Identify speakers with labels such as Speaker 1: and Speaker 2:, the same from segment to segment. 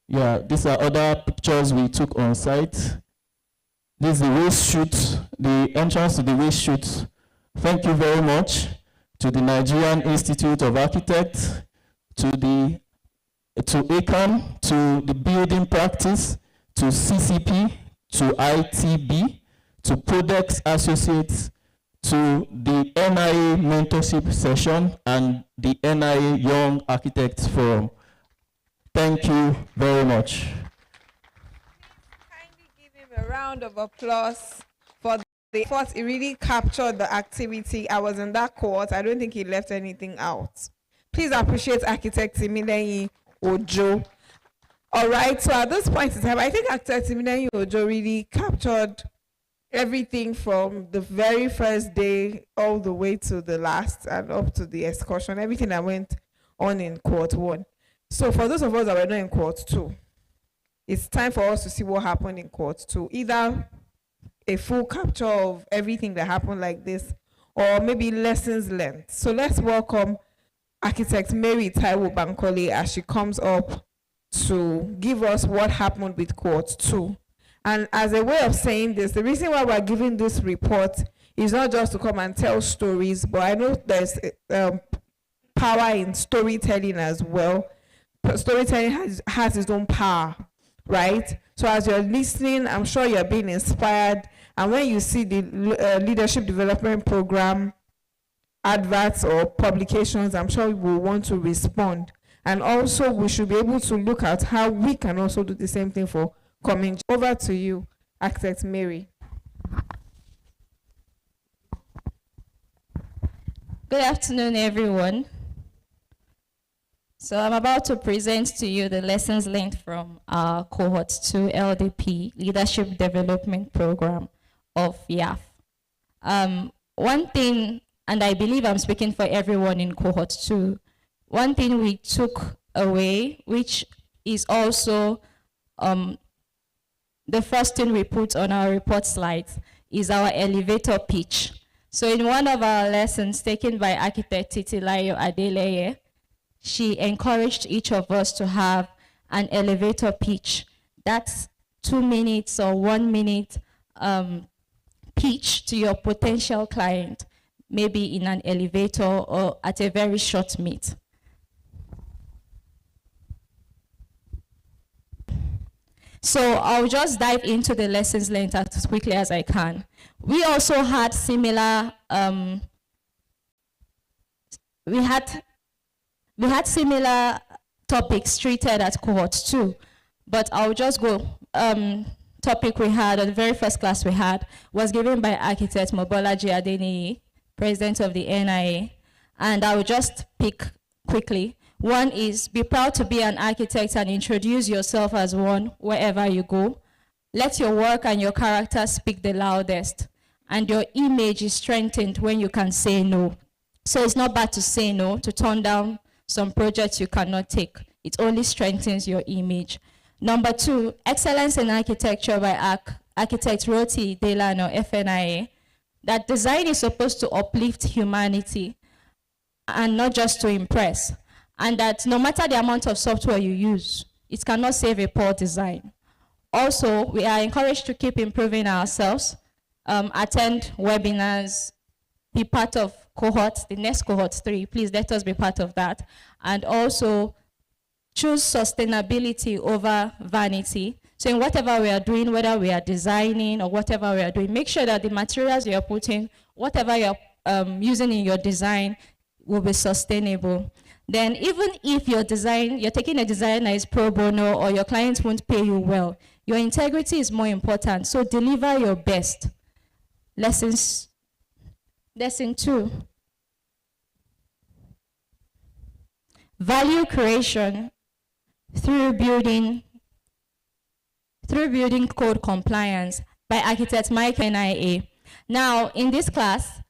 Speaker 1: Yeah, these are other pictures we took on site. This is the waste chute, the entrance to the waste chute. Thank you very much to the Nigerian Institute of Architects, to ACAM, to the building practice, to CCP, to ITB, to Codex Associates, to the NIA mentorship session and the NIA Young Architects Forum. Thank you very much.
Speaker 2: Kindly give him a round of applause for the effort. He really captured the activity. I was in that court. I don't think he left anything out. Please appreciate architect Timileyin Ojo. All right, so at this point in time, I think architect Timileyin Ojo really captured everything from the very first day all the way to the last and up to the excursion, everything that went on in court 1. So for those of us that were not in court 2, it's time for us to see what happened in court 2. Either a full capture of everything that happened like this, or maybe lessons learned. So let's welcome architect Mary Taiwo Bankole as she comes up to give us what happened with court 2. And as a way of saying this, the reason why we're giving this report is not just to come and tell stories, but I know there's power in storytelling as well. Storytelling has its own power, right? So as you're listening, I'm sure you're being inspired. And when you see the leadership development program adverts or publications, I'm sure you will want to respond. And also, we should be able to look at how we can also do the same thing for coming. Over to you, Architect Mary.
Speaker 3: Good afternoon, everyone. So I'm about to present to you the lessons learned from our Cohort 2 LDP, Leadership Development Program of YAF. One thing, and I believe I'm speaking for everyone in Cohort 2, one thing we took away, which is also the first thing we put on our report slides, is our elevator pitch. So in one of our lessons taken by architect Titilayo Adeleye, she encouraged each of us to have an elevator pitch. That's 2 minutes or 1 minute pitch to your potential client, maybe in an elevator or at a very short meet. So I'll just dive into the lessons learned as quickly as I can. We also had similar, we had similar topics treated at Cohort 2, but I'll just go. Topic we had, or the very first class we had, was given by architect Mobolaji Adeniyi, president of the NIA, and I will just pick quickly. One is, be proud to be an architect and introduce yourself as one wherever you go. Let your work and your character speak the loudest, and your image is strengthened when you can say no. So it's not bad to say no, to turn down some projects you cannot take. It only strengthens your image. Number 2, excellence in architecture by architect Roti Delano, FNIA, that design is supposed to uplift humanity and not just to impress. And that no matter the amount of software you use, it cannot save a poor design. Also, we are encouraged to keep improving ourselves, attend webinars, be part of cohort, the next cohort 3, please let us be part of that. And also choose sustainability over vanity. So in whatever we are doing, whether we are designing or whatever we are doing, make sure that the materials you are putting, whatever you are using in your design will be sustainable. Then even if your design, you're taking a design that is pro bono or your clients won't pay you well, your integrity is more important. So deliver your best. Lesson 2. Value creation through building code compliance by architect Michael NIA. Now, in this class,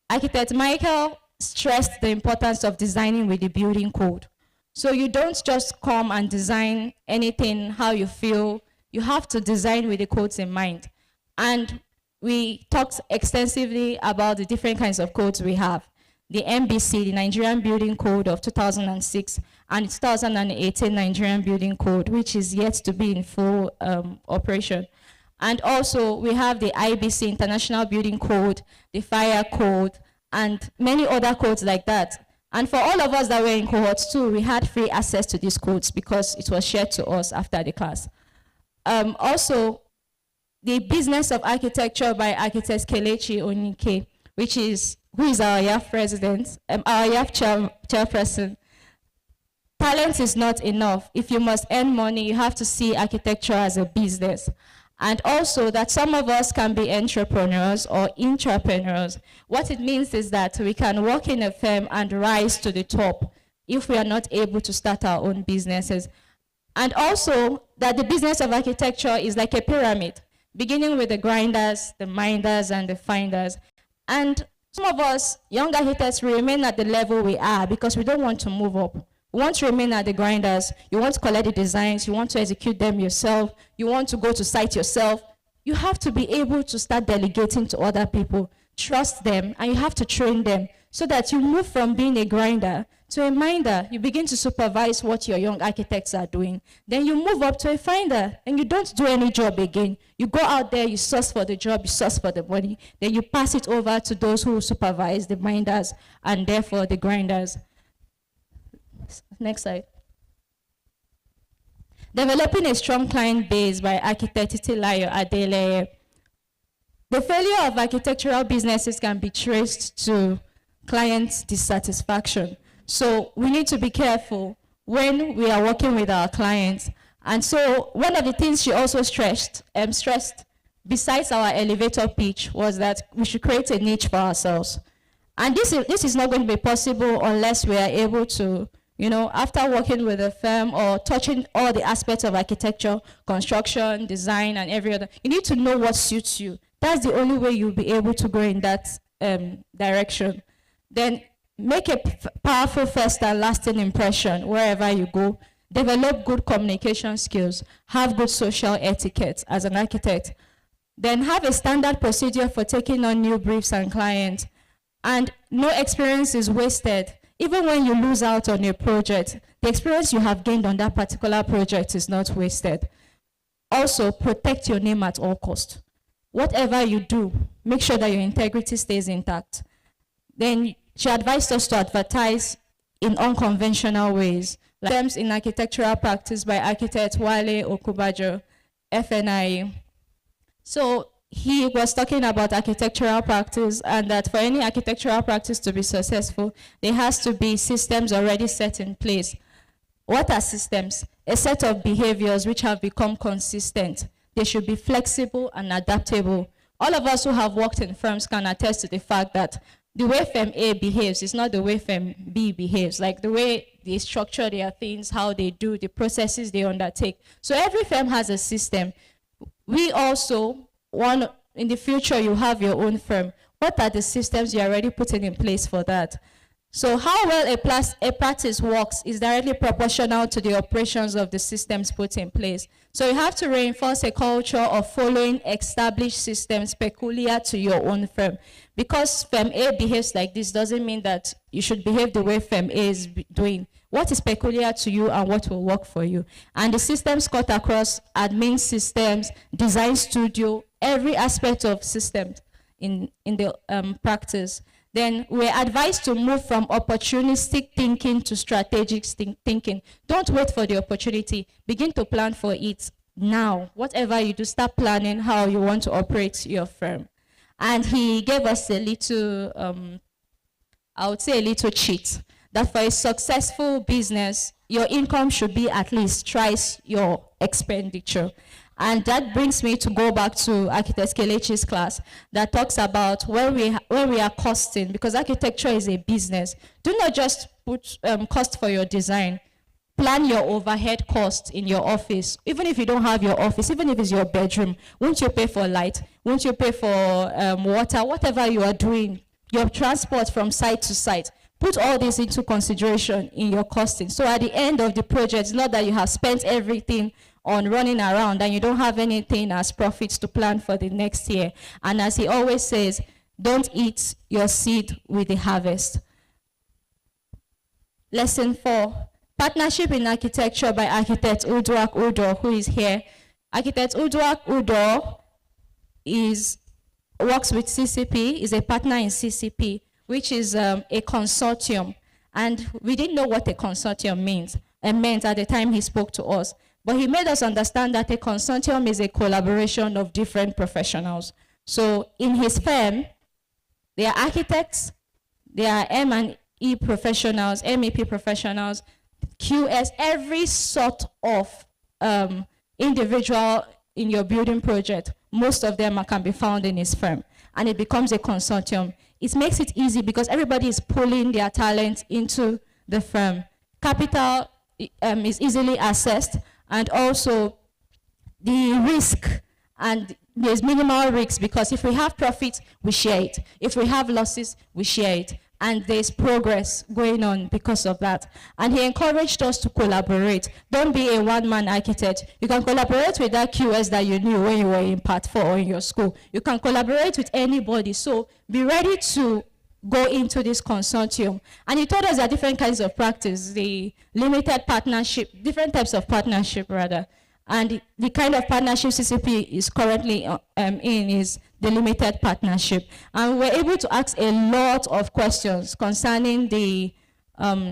Speaker 3: architect Michael stressed the importance of designing with the building code. So you don't just come and design anything how you feel. You have to design with the codes in mind. And we talked extensively about the different kinds of codes we have. The NBC, the Nigerian Building Code of 2006, and 2018 Nigerian Building Code, which is yet to be in full operation. And also, we have the IBC, International Building Code, the Fire Code, and many other codes like that. And for all of us that were in cohort 2, we had free access to these codes because it was shared to us after the class. Also, the Business of Architecture by architect Kelechi Onike, who is our YAF president, our YAF chairperson. Talent is not enough. If you must earn money, you have to see architecture as a business. And also that some of us can be entrepreneurs or intrapreneurs. What it means is that we can work in a firm and rise to the top if we are not able to start our own businesses. And also that the business of architecture is like a pyramid, beginning with the grinders, the minders, and the finders. And some of us, young architects, remain at the level we are because we don't want to move up. You want to remain at the grinders, you want to collect the designs, you want to execute them yourself, you want to go to site yourself. You have to be able to start delegating to other people, trust them, and you have to train them so that you move from being a grinder to a minder. You begin to supervise what your young architects are doing. Then you move up to a finder, and you don't do any job again. You go out there, you source for the job, you source for the money, then you pass it over to those who supervise the minders and therefore the grinders. Next slide. Developing a strong client base by architect Titilayo Adeleye. The failure of architectural businesses can be traced to client dissatisfaction. So we need to be careful when we are working with our clients. And so one of the things she also stressed besides our elevator pitch was that we should create a niche for ourselves. And this is not going to be possible unless we are able to, after working with a firm or touching all the aspects of architecture, construction, design, and every other, you need to know what suits you. That's the only way you'll be able to go in that direction. Then make a powerful first and lasting impression wherever you go. Develop good communication skills. Have good social etiquette as an architect. Then have a standard procedure for taking on new briefs and clients. And no experience is wasted. Even when you lose out on a project, the experience you have gained on that particular project is not wasted. Also, protect your name at all costs. Whatever you do, make sure that your integrity stays intact. Then she advised us to advertise in unconventional ways, like Terms in Architectural Practice by architect Wale Okubajo, FNIE. So he was talking about architectural practice and that for any architectural practice to be successful, there has to be systems already set in place. What are systems? A set of behaviors which have become consistent. They should be flexible and adaptable. All of us who have worked in firms can attest to the fact that the way firm A behaves is not the way firm B behaves, like the way they structure their things, how they do, the processes they undertake. So every firm has a system. We also want, in the future, you have your own firm. What are the systems you're already putting in place for that? So how well a practice works is directly proportional to the operations of the systems put in place. So you have to reinforce a culture of following established systems peculiar to your own firm. Because firm A behaves like this doesn't mean that you should behave the way firm A is doing. What is peculiar to you and what will work for you? And the systems cut across admin systems, design studio, every aspect of systems in the practice. Then we're advised to move from opportunistic thinking to strategic thinking. Don't wait for the opportunity. Begin to plan for it now. Whatever you do, start planning how you want to operate your firm. And he gave us a little, I would say a little cheat, that for a successful business, your income should be at least twice your expenditure. And that brings me to go back to Architect Kelechi's class that talks about when we are costing, because architecture is a business. Do not just put cost for your design. Plan your overhead cost in your office. Even if you don't have your office, even if it's your bedroom, won't you pay for light? Won't you pay for water? Whatever you are doing, your transport from site to site. Put all this into consideration in your costing. So at the end of the project, it's not that you have spent everything on running around and you don't have anything as profits to plan for the next year. And as he always says, don't eat your seed with the harvest. Lesson 4, Partnership in Architecture by architect Uduak Udo, who is here. Architect Uduak Udo works with CCP, is a partner in CCP, which is a consortium. And we didn't know what a consortium meant at the time he spoke to us. But he made us understand that a consortium is a collaboration of different professionals. So in his firm, there are architects, there are M&E professionals, MEP professionals, QS, every sort of individual in your building project. Most of them can be found in his firm, and it becomes a consortium. It makes it easy because everybody is pulling their talent into the firm. Capital is easily assessed, and also the risk, and there's minimal risk because if we have profit, we share it. If we have losses, we share it. And there's progress going on because of that. And he encouraged us to collaborate. Don't be a one-man architect. You can collaborate with that QS that you knew when you were in Part 4 or in your school. You can collaborate with anybody. So be ready to go into this consortium. And he told us there are different kinds of practice, the limited partnership, different types of partnership rather. And the kind of partnership CCP is currently in is the limited partnership. And we're able to ask a lot of questions concerning the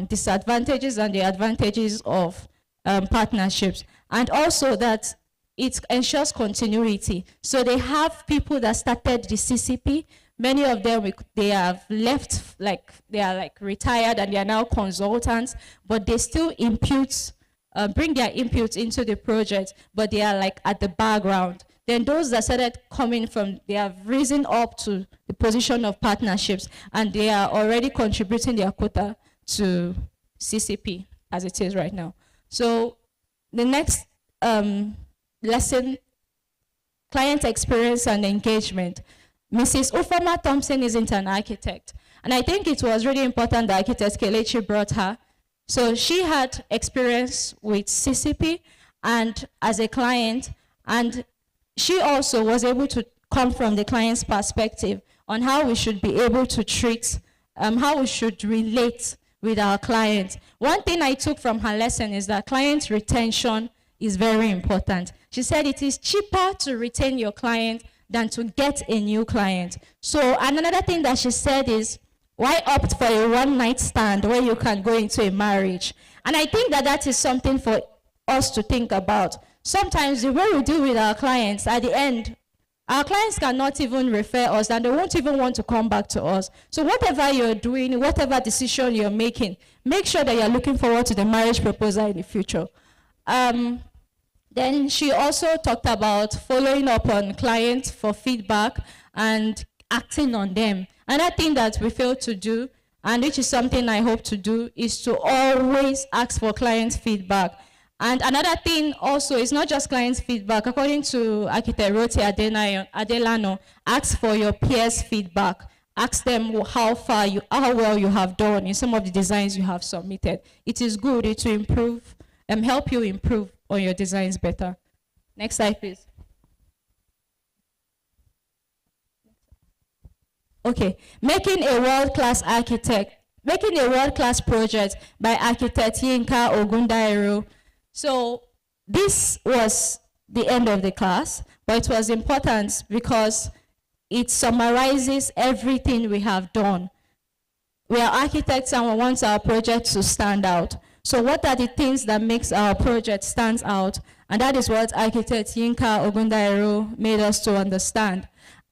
Speaker 3: disadvantages and the advantages of partnerships. And also that it ensures continuity. So they have people that started the CCP. Many of them, they have left, they are retired and they are now consultants, but they still bring their inputs into the project, but they are at the background. Then those that started coming from, they have risen up to the position of partnerships, and they are already contributing their quota to CCP as it is right now. So the next lesson, client experience and engagement. Mrs. Ufoma Thompson isn't an architect, and I think it was really important that architect Kelechi brought her. So she had experience with CCP and as a client, and she also was able to come from the client's perspective on how we should be able to treat, how we should relate with our clients. One thing I took from her lesson is that client retention is very important. She said it is cheaper to retain your client than to get a new client. So another thing that she said is, why opt for a one-night stand where you can go into a marriage? And I think that that is something for us to think about. Sometimes the way we deal with our clients, at the end, our clients cannot even refer us and they won't even want to come back to us. So whatever you're doing, whatever decision you're making, make sure that you're looking forward to the marriage proposal in the future. Then she also talked about following up on clients for feedback and acting on them. Another thing that we fail to do, and which is something I hope to do, is to always ask for client feedback. And another thing also is not just client feedback. According to architect Rote Adelano, ask for your peers' feedback. Ask them how well you have done in some of the designs you have submitted. It is good to improve and help you improve on your designs better. Next slide, please. Okay, making a world-class project by architect Yinka Ogundairo. So this was the end of the class, but it was important because it summarizes everything we have done. We are architects and we want our project to stand out. So what are the things that makes our project stand out? And that is what architect Yinka Ogundairo made us to understand.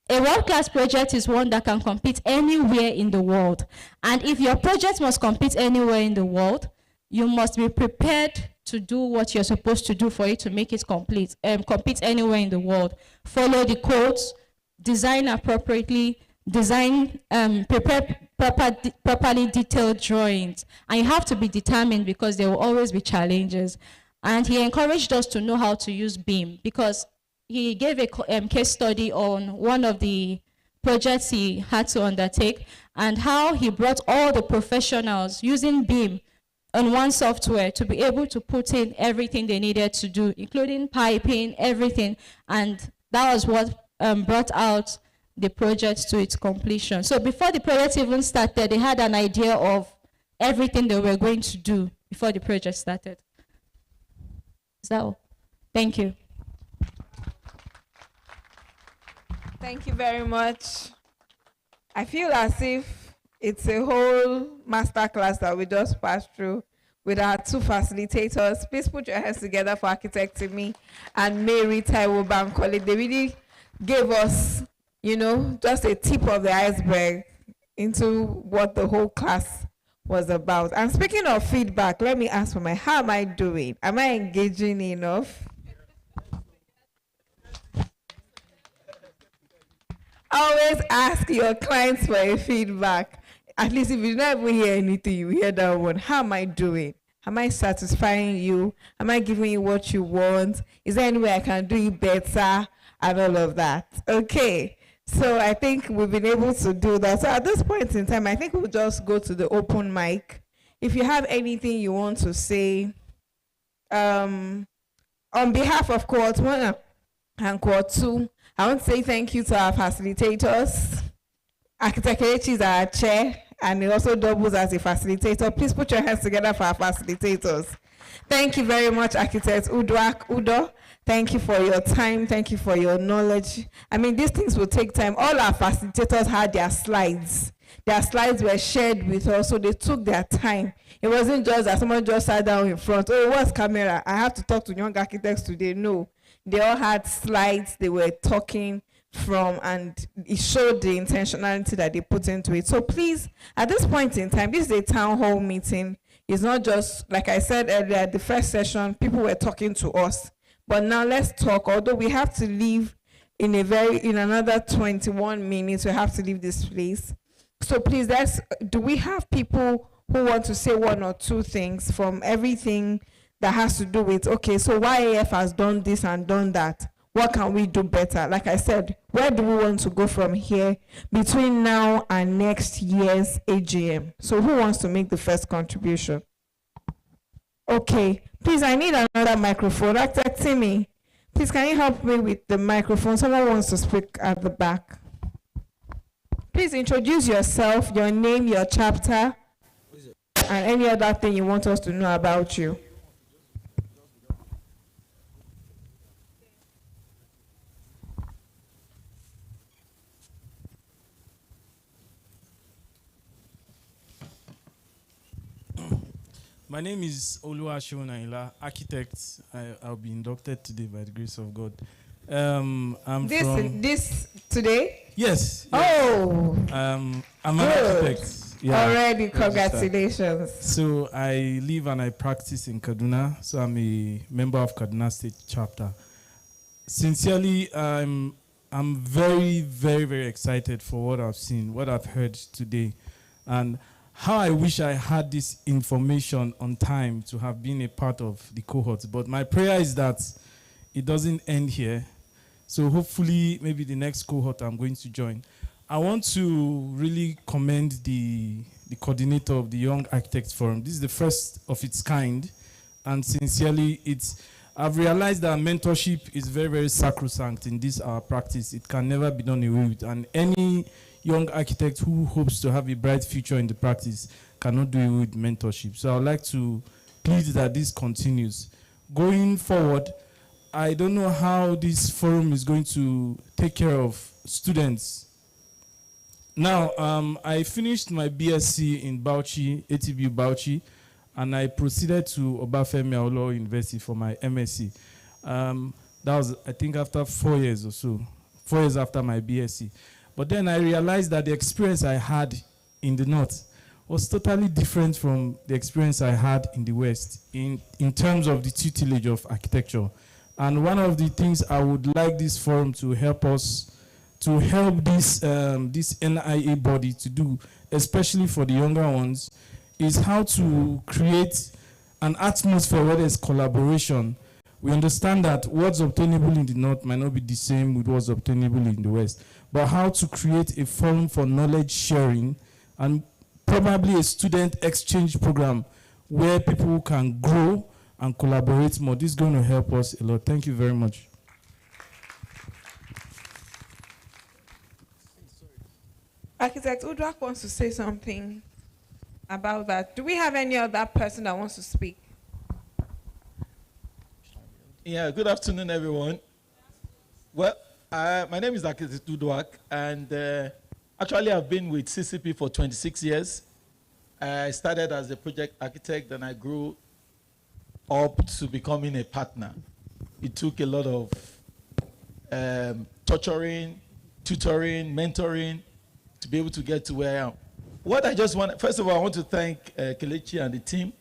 Speaker 3: A world-class project is one that can compete anywhere in the world. And if your project must compete anywhere in the world, you must be prepared to do what you're supposed to do for it to make it compete anywhere in the world. Follow the codes, design appropriately, prepare properly detailed drawings. And you have to be determined because there will always be challenges. And he encouraged us to know how to use BIM because he gave a case study on one of the projects he had to undertake and how he brought all the professionals using BIM on one software to be able to put in everything they needed to do, including piping, everything. And that was what brought out the project to its completion. So before the project even started, they had an idea of everything they were going to do before the project started. Is that all? Thank you.
Speaker 2: Thank you very much. I feel as if it's a whole masterclass that we just passed through with our two facilitators. Please put your hands together for Architect Timi and Mary Taiwo Bankole. They really gave us, just a tip of the iceberg into what the whole class was about. And speaking of feedback, let me ask for how am I doing? Am I engaging enough? Always ask your clients for a feedback. At least if you never hear anything, you hear that one. How am I doing? Am I satisfying you? Am I giving you what you want? Is there any way I can do it better? And all of that. Okay. So I think we've been able to do that. So at this point in time, I think we'll just go to the open mic. If you have anything you want to say, on behalf of Cohort 1 and Cohort 2, I want to say thank you to our facilitators. Architect Kelechi is our chair, and he also doubles as a facilitator. Please put your hands together for our facilitators. Thank you very much, Architect Udo. Thank you for your time. Thank you for your knowledge. I mean, these things will take time. All our facilitators had their slides. Their slides were shared with us, so they took their time. It wasn't just that someone just sat down in front. Oh, what's camera? I have to talk to young architects today. No. They all had slides they were talking from, and it showed the intentionality that they put into it. So please, at this point in time, this is a town hall meeting. It's not just, like I said earlier, the first session, people were talking to us. But now let's talk, although we have to leave in another 21 minutes, we have to leave this place. So please, do we have people who want to say one or two things from everything that has to do with, okay, so YAF has done this and done that. What can we do better? Like I said, where do we want to go from here between now and next year's AGM? So who wants to make the first contribution? Okay, please, I need another microphone. Architect Timi, please, can you help me with the microphone? Someone wants to speak at the back. Please introduce yourself, your name, your chapter, and any other thing you want us to know about you.
Speaker 4: My name is Oluwaseun Ayinla, architect. I'll be inducted today by the grace of God.
Speaker 2: This today?
Speaker 4: Yes.
Speaker 2: Oh.
Speaker 4: I'm an architect.
Speaker 2: Yeah, already, congratulations.
Speaker 4: So I live and I practice in Kaduna. So I'm a member of Kaduna State Chapter. Sincerely, I'm very, very, very excited for what I've seen, what I've heard today, and how I wish I had this information on time to have been a part of the cohort. But my prayer is that it doesn't end here. So hopefully, maybe the next cohort I'm going to join. I want to really commend the coordinator of the Young Architects Forum. This is the first of its kind. And sincerely, I've realized that mentorship is very, very sacrosanct in this our practice. It can never be done away with. And any young architect who hopes to have a bright future in the practice cannot do it with mentorship. So I would like to plead that this continues. Going forward, I don't know how this forum is going to take care of students. Now, I finished my BSc in Bauchi, ATBU Bauchi, and I proceeded to Obafemi Awolowo University for my MSc. That was, I think, after 4 years or so, 4 years after my BSc. But then I realized that the experience I had in the North was totally different from the experience I had in the West in terms of the tutelage of architecture. And one of the things I would like this forum to help us, to help this NIA body to do, especially for the younger ones, is how to create an atmosphere where there's collaboration. We understand that what's obtainable in the North might not be the same with what's obtainable in the West, but how to create a forum for knowledge sharing and probably a student exchange program where people can grow and collaborate more. This is going to help us a lot. Thank you very much.
Speaker 2: Architect Udrak wants to say something. about that. Do we have any other person that wants to speak?
Speaker 5: Yeah, good afternoon, everyone. Well, my name is Archibuilt, and actually I've been with CCP for 26 years. I started as a project architect, and I grew up to becoming a partner. It took a lot of tutoring, mentoring to be able to get to where I am. What I just want, first of all, I want to thank Kelechi and the team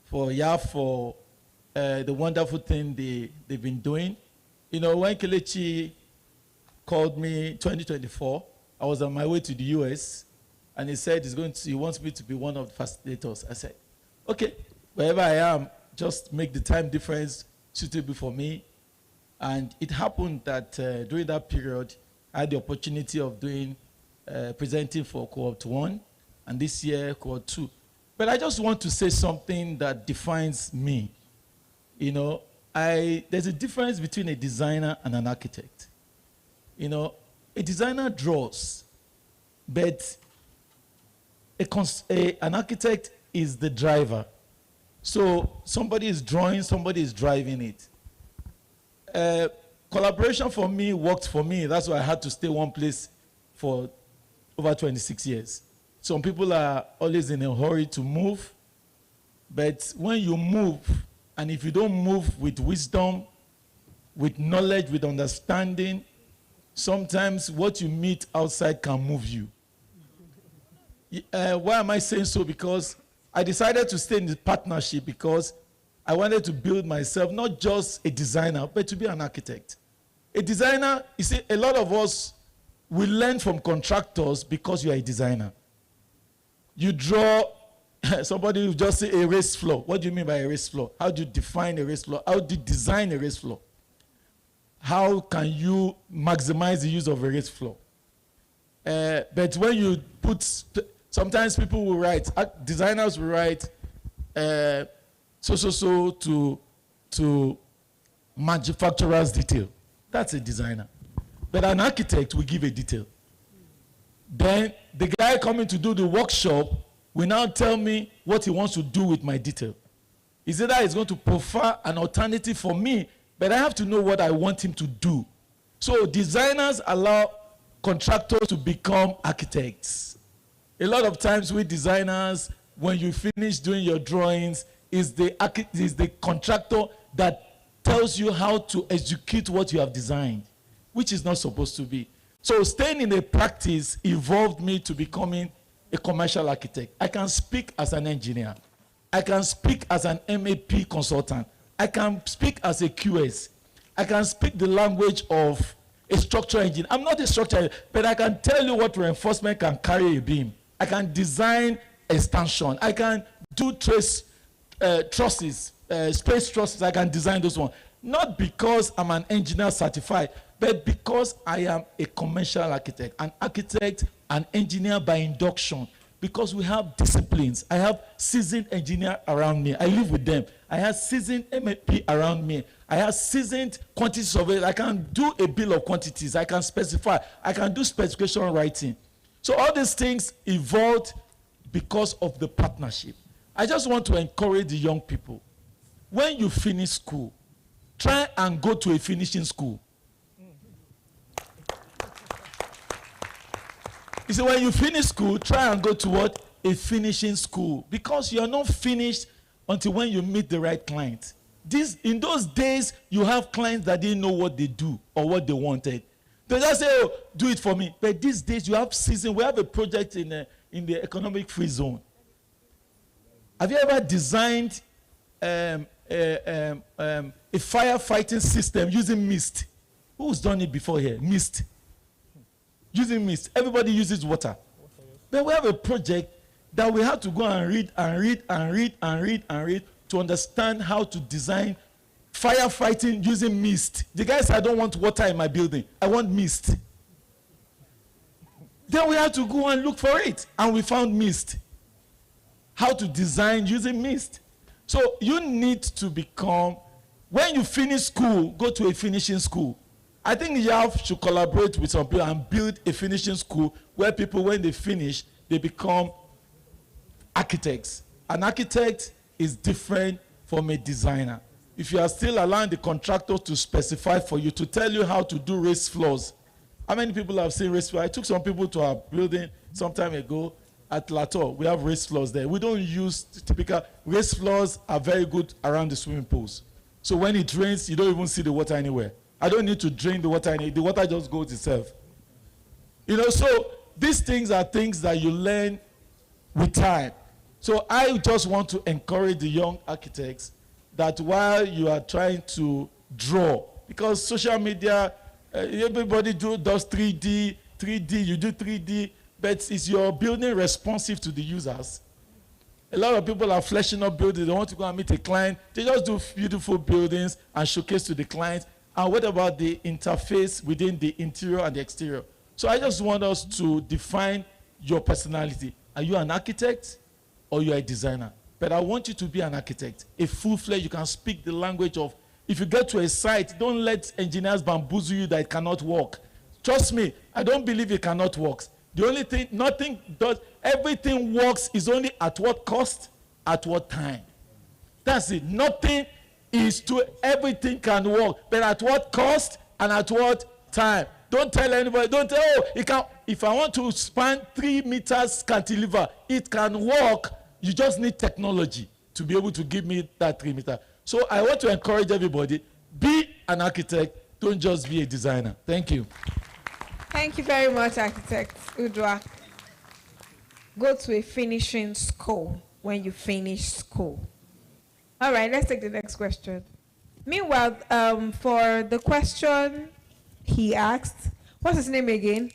Speaker 5: for the wonderful thing they've been doing. You know, when Kelechi called me 2024, I was on my way to the US, and he said he wants me to be one of the facilitators. I said, okay, wherever I am, just make the time difference suitable for me. And it happened that during that period, I had the opportunity of presenting for Cohort 1, and this year, Cohort 2. But I just want to say something that defines me. You know, there's a difference between a designer and an architect. You know, a designer draws, but an architect is the driver. So somebody is drawing, somebody is driving it. Collaboration for me worked for me. That's why I had to stay one place for over 26 years. Some people are always in a hurry to move, but when you move, and if you don't move with wisdom, with knowledge, with understanding, sometimes what you meet outside can move you. Why am I saying so? Because I decided to stay in the partnership because I wanted to build myself, not just a designer, but to be an architect. A designer, you see, a lot of us, we learn from contractors because you are a designer. You draw, somebody will just say a raised floor. What do you mean by a raised floor? How do you define a raised floor? How do you design a raised floor? How can you maximize the use of a raised floor? But when you put, sometimes people will write, designers will write to manufacturer's detail. That's a designer. But an architect will give a detail. Then the guy coming to do the workshop will now tell me what he wants to do with my detail. Is it that he's going to prefer an alternative for me, but I have to know what I want him to do. So designers allow contractors to become architects. A lot of times with designers, when you finish doing your drawings, is the contractor that tells you how to execute what you have designed, which is not supposed to be. So staying in a practice evolved me to becoming a commercial architect. I can speak as an engineer. I can speak as an MAP consultant. I can speak as a QS. I can speak the language of a structural engineer. I'm not a structural engineer, but I can tell you what reinforcement can carry a beam. I can design extension. I can do trusses, space trusses. I can design those ones. Not because I'm an engineer certified, but because I am a commercial architect, an engineer by induction, because we have disciplines. I have seasoned engineer around me. I live with them. I have seasoned MAP around me. I have seasoned quantity survey. I can do a bill of quantities. I can specify. I can do specification writing. So all these things evolved because of the partnership. I just want to encourage the young people. When you finish school, try and go to a finishing school. You see, when you finish school, try and go to what? A finishing school. Because you are not finished until when you meet the right client. In those days, you have clients that didn't know what they do or what they wanted. They just say, oh, do it for me. But these days, you have season. We have a project in the economic free zone. Have you ever designed a firefighting system using mist? Who's done it before here? Mist. Using mist. Everybody uses water. But we have a project that we have to go and read to understand how to design firefighting using mist. The guy said, I don't want water in my building. I want mist. Then we had to go and look for it. And we found mist. How to design using mist. So you need to become, when you finish school, go to a finishing school. I think YAF should collaborate with some people and build a finishing school where people, when they finish, they become architects. An architect is different from a designer. If you are still allowing the contractor to specify for you, to tell you how to do raised floors. How many people have seen raised floors? I took some people to our building some time ago at Lato. We have raised floors there. We don't use typical, raised floors are very good around the swimming pools. So when it rains, you don't even see the water anywhere. I don't need to drain the water, the water just goes itself. You know, so these things are things that you learn with time. So I just want to encourage the young architects that while you are trying to draw, because social media, everybody does 3D, you do 3D, but is your building responsive to the users? A lot of people are fleshing up buildings. They want to go and meet a client. They just do beautiful buildings and showcase to the client. And what about the interface within the interior and the exterior? So I just want us to define your personality. Are you an architect or you are a designer? But I want you to be an architect, a full-fledged. You can speak the language of, if you get to a site, don't let engineers bamboozle you that it cannot work. Trust me, I don't believe it cannot work. The only thing, nothing does, everything works is only at what cost, at what time. That's it. Nothing is to, everything can work, but at what cost and at what time. Don't tell anybody, don't tell, oh, it can, if I want to span 3 meters cantilever, it can work. You just need technology to be able to give me that 3 meter. So I want to encourage everybody, be an architect, don't just be a designer. Thank you.
Speaker 2: Thank you very much, Architect Udwa. Go to a finishing school when you finish school. All right, let's take the next question. Meanwhile, for the question he asked, what's his name again?